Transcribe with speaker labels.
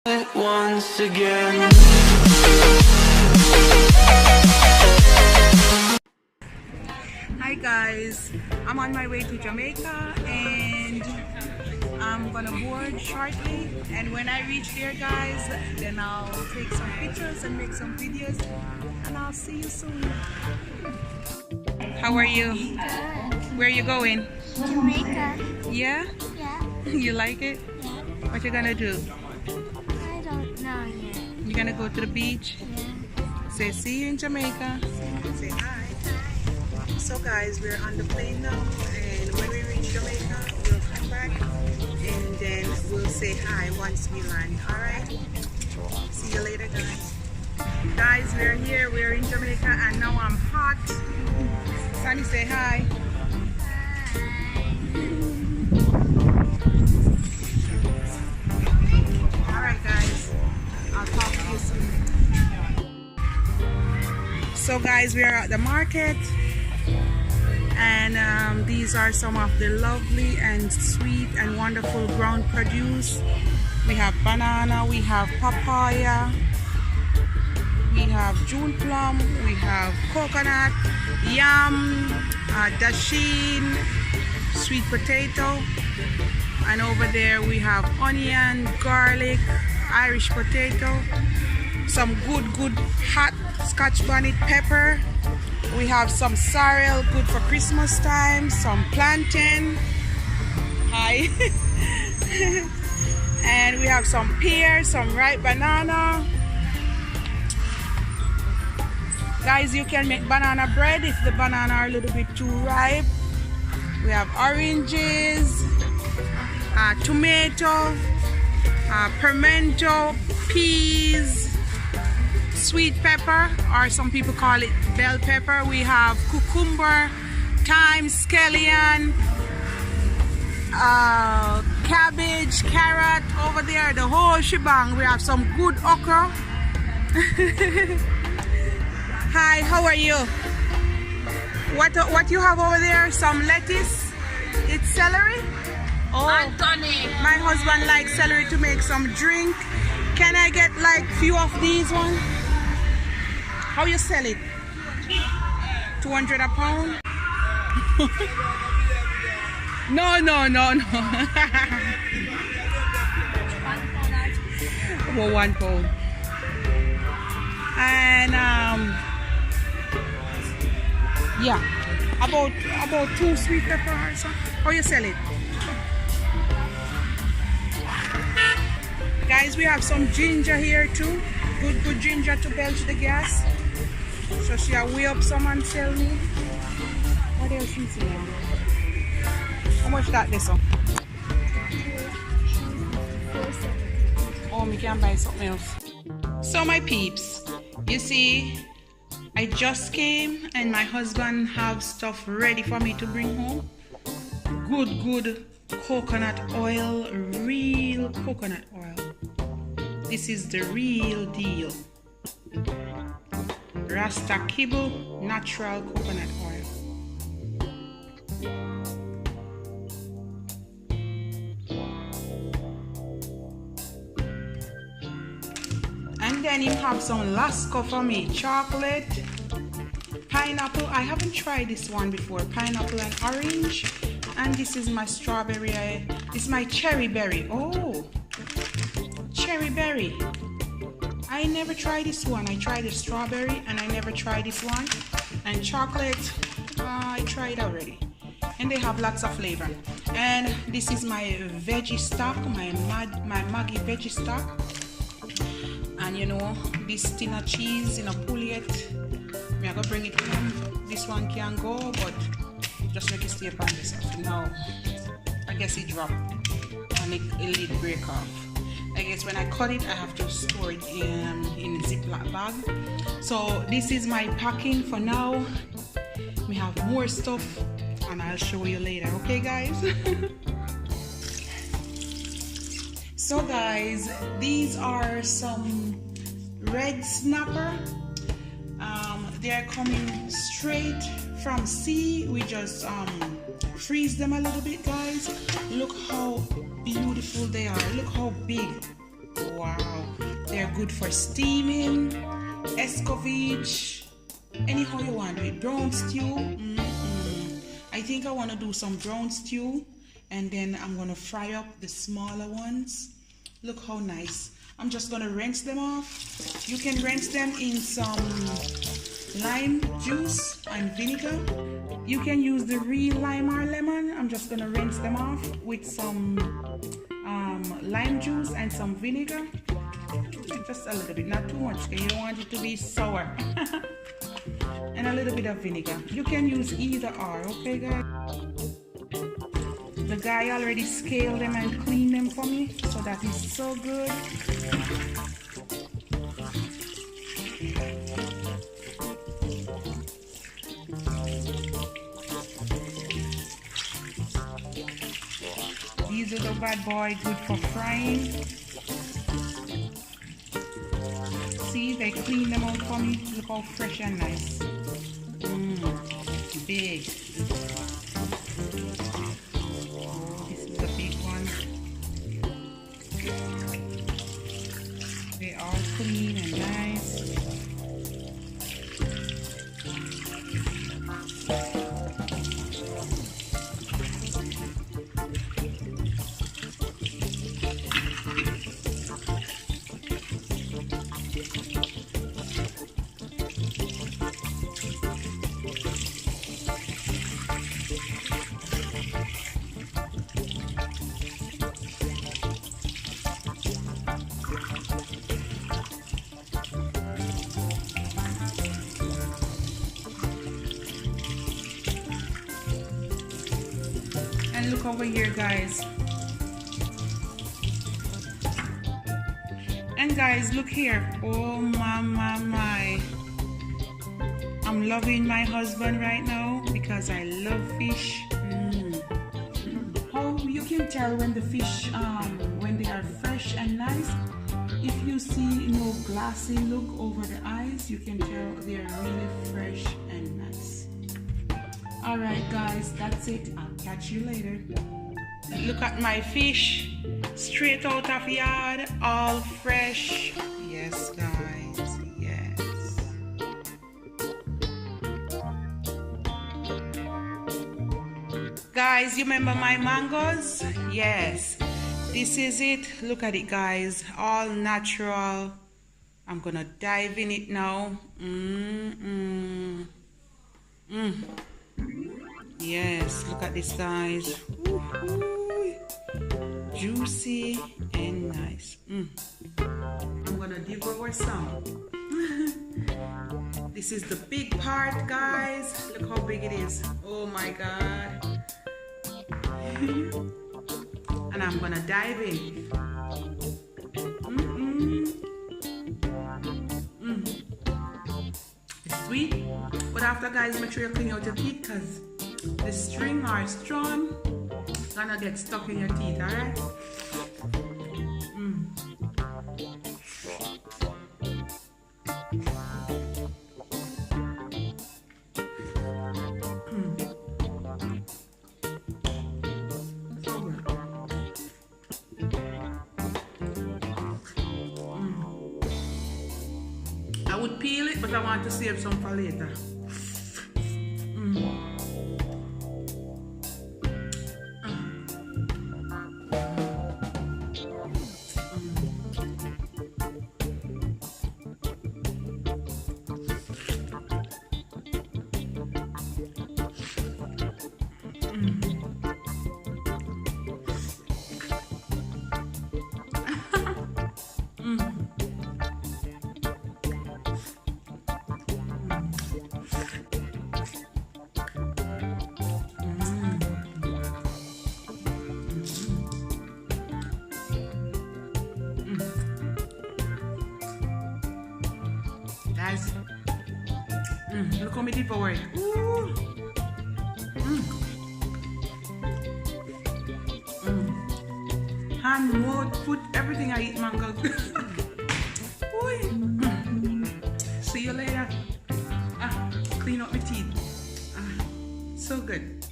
Speaker 1: Once again.
Speaker 2: Hi guys, I'm on my way to Jamaica and I'm gonna board shortly, and when I reach there guys, then I'll take some pictures and make some videos, and I'll see you soon. How are you? Where are you going?
Speaker 3: Jamaica.
Speaker 2: Yeah?
Speaker 3: Yeah.
Speaker 2: You like it?
Speaker 3: Yeah.
Speaker 2: What you gonna do?
Speaker 3: I don't know yet.
Speaker 2: You gonna go to the beach?
Speaker 3: Yeah.
Speaker 2: Say see you in Jamaica. Say hi. So guys, we're on the plane now, and when we reach Jamaica, we'll come back and then we'll say hi once we land. Alright? See you later guys. Guys, we're here, we're in Jamaica, and now I'm hot. Sunny, say hi. Alright guys, I'll talk to you soon. So guys, we are at the market, and these are some of the lovely and sweet and wonderful ground produce. We have banana, we have papaya, we have June plum, we have coconut, yam, dasheen, sweet potato, and over there we have onion, garlic, Irish potato, some good hot Scotch bonnet pepper. We have some sorrel, good for Christmas time, some plantain, hi, and we have some pears, some ripe banana. Guys, you can make banana bread if the banana are a little bit too ripe. We have oranges, tomato, pimento, peas, sweet pepper, or some people call it bell pepper. We have cucumber, thyme, scallion, cabbage, carrot, over there, the whole shebang. We have some good okra. Hi, how are you? What you have over there? Some lettuce? It's celery? Oh,
Speaker 3: Anthony.
Speaker 2: my husband likes celery to make some drink. Can I get like few of these ones? How you sell it? 200 a pound? No. For 1 pound. And yeah, about 2 sweet pepper or so. How you sell it? Guys, we have some ginger here too. Good ginger to belch the gas. So she will weigh up some and sell me. What else you see now? How much that this one? Oh, me can buy something else. So my peeps, you see, I just came and my husband have stuff ready for me to bring home. Good coconut oil, real coconut oil. This is the real deal. Rasta Kibble natural coconut oil. And then you have some Lasco for me, chocolate, pineapple. I haven't tried this one before. Pineapple and orange. And this is my strawberry. This is my cherry berry. Oh, cherry berry. I never tried this one. I tried the strawberry and I never tried this one. And chocolate, I tried already. And they have lots of flavor. And this is my veggie stock, my Maggi veggie stock. And you know, this tin of cheese in a poulet. I'm gonna bring it home. This one can go, but just make it stay upon this. Now, I guess it dropped and it break off. I guess when I cut it, I have to store it in a Ziploc bag. So this is my packing for now. We have more stuff and I'll show you later. Okay, guys? So guys, these are some red snapper. They're coming straight from sea. We just freeze them a little bit, guys. Look how beautiful they are. Look how big. Wow. are good for steaming, escovitch, anyhow you want to do it. Brown stew. I think I want to do some brown stew, and then I'm going to fry up the smaller ones. Look how nice. I'm just going to rinse them off. You can rinse them in some lime juice and vinegar. You can use the real lime or lemon. I'm just going to rinse them off with some lime juice and some vinegar. Just a little bit, not too much, because you don't want it to be sour. And a little bit of vinegar. You can use either or, okay guys? The guy already scaled them and cleaned them for me, so that is so good. These are the bad boy, good for frying. See, they clean them out for me. Look how fresh and nice. Big. This is a big one. They are clean and nice. And look over here, guys. And guys, look here. Oh my. I'm loving my husband right now because I love fish. How you can tell when the fish when they are fresh and nice. If you see no glassy look over the eyes, you can tell they are really fresh and nice. Alright guys, that's it. I'll catch you later. Look at my fish, straight out of yard, all fresh. Yes guys, yes. Guys, you remember my mangoes? Yes. This is it. Look at it guys, all natural. I'm gonna dive in it now. Yes, look at this guys. Woo-hoo. Juicy and nice. I'm gonna dig over some. This is the big part guys. Look how big it is. Oh my god. And I'm gonna dive in. It's sweet, but after guys, make sure you clean out your teeth because the string or strong gonna get stuck in your teeth, alright? I would peel it, but I want to save some for later. Guys, look how me deep work. Hand, mouth, foot, everything I eat, mango. See you later. Clean up my teeth. So good.